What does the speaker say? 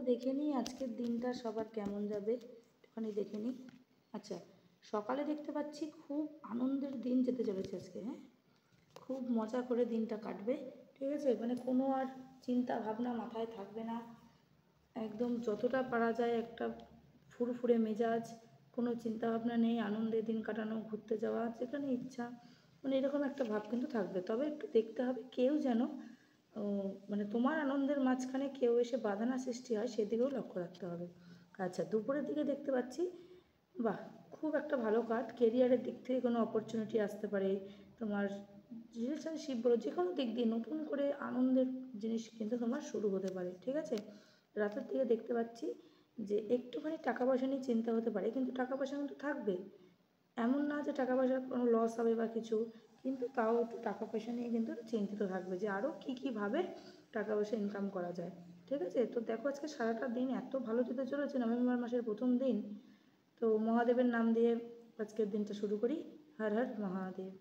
দেখে নিই আজকের দিনটা সবার কেমন যাবে, একটুখানি দেখে নিই। আচ্ছা, সকালে দেখতে পাচ্ছি খুব আনন্দের দিন যেতে চলেছে আজকে। হ্যাঁ, খুব মজা করে দিনটা কাটবে, ঠিক আছে। মানে কোনো আর চিন্তা ভাবনা মাথায় থাকবে না, একদম যতটা পারা যায় একটা ফুরফুরে মেজাজ, কোনো চিন্তাভাবনা নেই, আনন্দের দিন কাটানো, ঘুরতে যাওয়া যেখানে ইচ্ছা, মানে এরকম একটা ভাব কিন্তু থাকবে। তবে একটু দেখতে হবে কেউ যেন মানে তোমার আনন্দের মাঝখানে কেউ এসে বাধা না সৃষ্টি হয়, সেদিকেও লক্ষ্য রাখতে হবে। আচ্ছা, দুপুরের দিকে দেখতে পাচ্ছি বাহ, খুব একটা ভালো কাজ। কেরিয়ারের দিক থেকে কোনো অপরচুনিটি আসতে পারে, তোমার রিলেশনশিপ বলো, যে কোনো দিক দিয়ে নতুন করে আনন্দের জিনিস কিন্তু তোমার শুরু হতে পারে, ঠিক আছে। রাতের দিকে দেখতে পাচ্ছি যে একটুখানি টাকা পয়সা নিয়ে চিন্তা হতে পারে, কিন্তু টাকা পয়সা কিন্তু থাকবে, এমন না যে টাকা পয়সার কোনো লস হবে বা কিছু, কিন্তু তাও একটু টাকা পয়সা নিয়ে কিন্তু চিন্তিত থাকবে যে আরও কীভাবে টাকা পয়সা ইনকাম করা যায়, ঠিক আছে। তো দেখো আজকে সারাটা দিন এত ভালো যেতে চলেছে, নভেম্বর মাসের প্রথম দিন। তো মহাদেবের নাম দিয়ে আজকের দিনটা শুরু করি। হর হর মহাদেব।